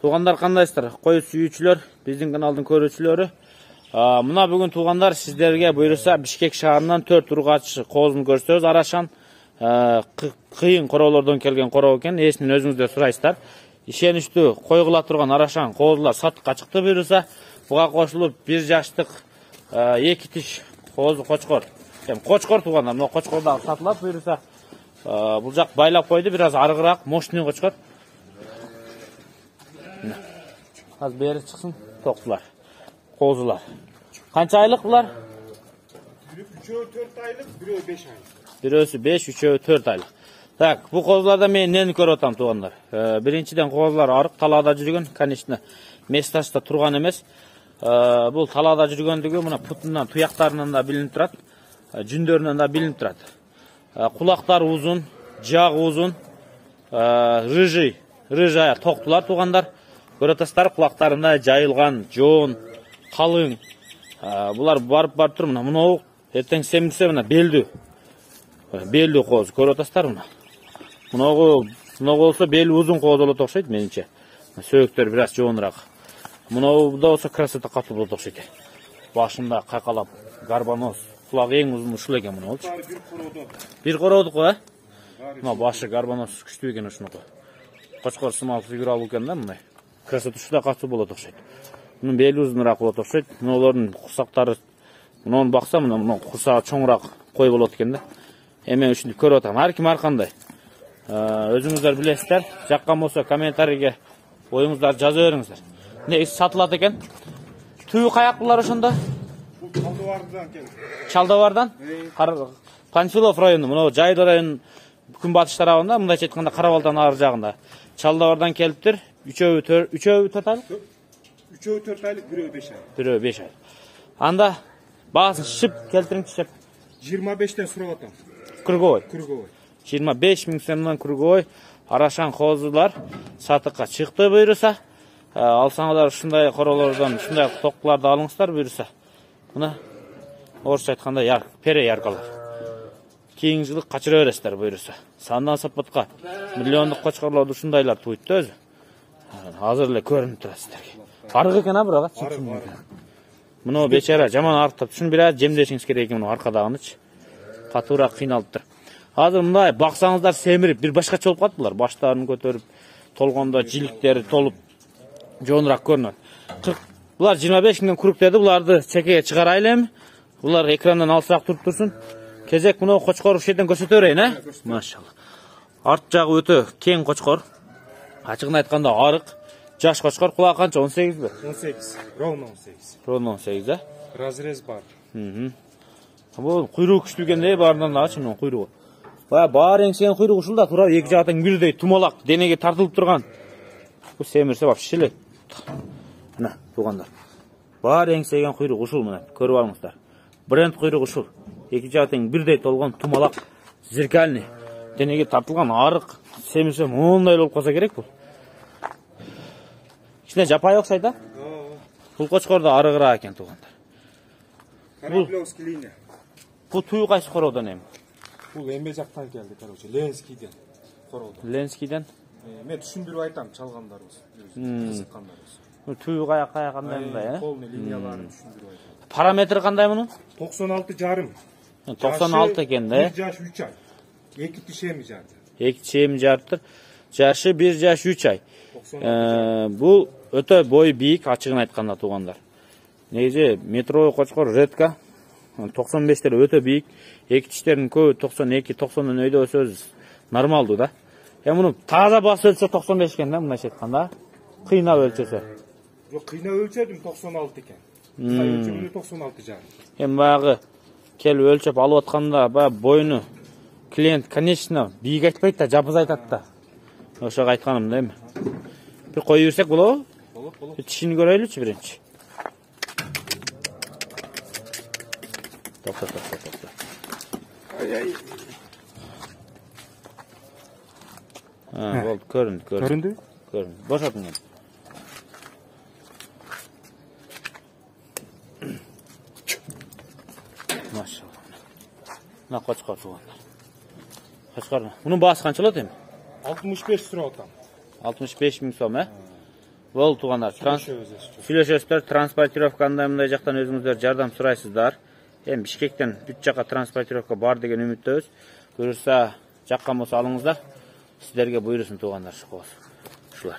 Туғандар қандайсыздар? Қой сүйүүчүлөр, биздин каналдын көрүүчүлөрү. Мына бүгүн туғандар сиздерге буйруса Бишкек шаарынан 4 ургач коозун көрсөбүз. Арашан кыйын короолордон келген короо экен. Эсинен өзүңүздөр сурайсыздар. Ишеничтүү койгула турган Арашан коозулар сатыкка чыкты буйруса. Буга кошулуп 1 жаштык 2 тиш коозу кочкор. Кочкор туғандар, мына кочкор да сатылат буйруса. Бул жак байлап койду, бир аз арыгыраак, мощный кочкор. Az beri çıksın toktular. Kozular. Kaç aylık bunlar? Üçü 4 aylık, biri 5 aylık. Birisi 5, üçü 4 aylık. Tak, bu kozularda men neni көрүп атам тугандар. Биринчиден козулар арык талаада жүргөн, конечно, месташта турган эмес. Бул талаада жүргөндүгү мына путунан, туяктарынан да билинип турат, жүндөрүнөн да билинип турат. Кулактары узун, жагы узун, рыжая токтулар тугандар. Көрөтастар кулактарында жайылган, жоон, калың. Булар барып тур мына. Мына эртең семирсе мына белдүү. Белдүү коз. Көрөтастар мына. Мына болсо бели узун коз болот окшойт менимче. Сөөктөр бир аз жоонураак. Мына да болсо красота катуу болот окшойт. Башында кайкалап, гарбаноз. Кулагы эң узун ушул экен мына болчу. Бир короодук го, Мына башы гарбаноз күчтүү экен ушунуку. Кочкор сымал фигура алуу экен да мындай. Красота ушуда катуу болот окшойт. Мунун бели узунураак болот окшойт. Мыналардын курсактары мунун бакса мына курсагы чоңураак кой болот экен да. Эми ушинтип көрүп атам. Ар ким ар кандай. Өзүңүздөр билесиздер. Жаккан болсо комментарийге оюңуздарды жаза бериңиздер. Негизи сатылат экен. Түбү каяк булар ошондо? Чалдыбардан келди. Чалдыбардан? Панфилов району, мына Жайдо районунун күнбатыш тарабында, мындайча айтканда Карабалдан ар жагында. Чалдыбардан келиптир. Үчөө 4 айлык? Üçü 4 aylık, biri 5 aylık. Бирөө 5 ай. Анда баасын шип келтириңчи шип. 25'ten сурап атам. Круговой. 25 000 сомдон круговой Арашан козулар сатыкка чыкты буйруса. Алсаңыздар ушундай короолордон ушундай токтуларды алыңыздар буйруса. Мына орусча айтканда пере яркалар. Кийинки жылы качыра бересиздер буйруса. Сандан сапатка миллиондук кочкорлорду ушундайлар туйт да өзү. Азыр эле көрүнүп турат сиздерге. Арык экен бирок мына бечара жаман арыктап, шуну бир аз жемдешиңиз керек экен мына аркадагынычы. Катуураак кыйналыптыр. Азыр мындай баксаңыздар семирип, бир башкача болуп калат булар. Баштарын көтөрүп, толгондо жиликтери толуп жоонураак көрүнөт. Булар 25 000 круг деди, буларды чекеге чыгарайлы эми. Булар экрандан алсак туруп турсун. Кезек мына кочкор ушерден көрсөтө берейин, а? Машалла. Арт жагы өтө кең кочкор. Ачыгын айтканда арык. Жаш кочкор, кулагы канча? 18 бе? 18. Ровно 18. Ровно 18, да? Разрез бар. Бул куйругу күчтүү экендей, баарынан да ачы мунун куйругу. Баар эңсеген куйругу ушул да тура эки жактан бирдей тумалак денеге тартылып турган. Бу семирсе вообще шилет. Мына тугандар. Баар эңсеген куйругу ушул мына, көрүп алыңыздар. Бренд куйругу ушул. Эки жактан бирдей толгон тумалак, зеркальный, денеге тартылган арык. Семирсе мындай болуп калса керек бул. Ичине жапай окшойт да? Бул кочкор да арыгыраак экен тугандар. Кораблевский линия. Бул түйү кайсы короодон эми? Бул эмбе жактан келди, короче, Ленскийден короодон. Ленскийден? Мен түшүндүрүп айтам чалгандарыбыз, кызыккандарыбыз. Түйү каяк кандай мындай, полный линияларын түшүндүрүп айтам. Параметри кандай мунун? 96,5. 96 экен да? 1 жаш 3 ай. 2 тишеми жарты. 2 тишеми жарты. Жашы 1 жаш 3 ай. Бул өтө бою бийик, ачыгын айтканда тугандар. Негизи метровой кочкор редка. 95-тер өтө бийик. Эки тиштердин көбү 92, 90 өйдө өсөбүз нормалдуу да. Муну таза бас өлчө 95 экен да, мындайча айтканда. Кыйнап өлчөсө. Жок, кыйнап өлчөдүм 96 экен. Өлчөмү 96 жарым. Баягы келип өлчөп алып атканда баягы боюну клиент, конечно, бийик айтпайт да, жабыз айтат да. Ошого айтканым да эми. Bir koyu versek bolabı? Bolap. Bir tişini göreylüçü birinci. Topla. Ay. Oldu, göründü. Göründü? Göründü. Boşaltın yani. Maşallah. Ne koçkar tuğanlar. Koçkar mı? Bunun bağısı kançalı değil mi? 65 lira otam. 65 000 so'm, Бол тугандар. Сүйлөшөсүздөр, транспортировканы мындай жактан өзүңүздөр жардам сурайсыздар. Эми Бишкектен бүт жакка транспортировка бар деген үмүттөбүз. Буюрса, жаккан болсо алыңыздар. Сиздерге буйрусун тугандар. Ушулар.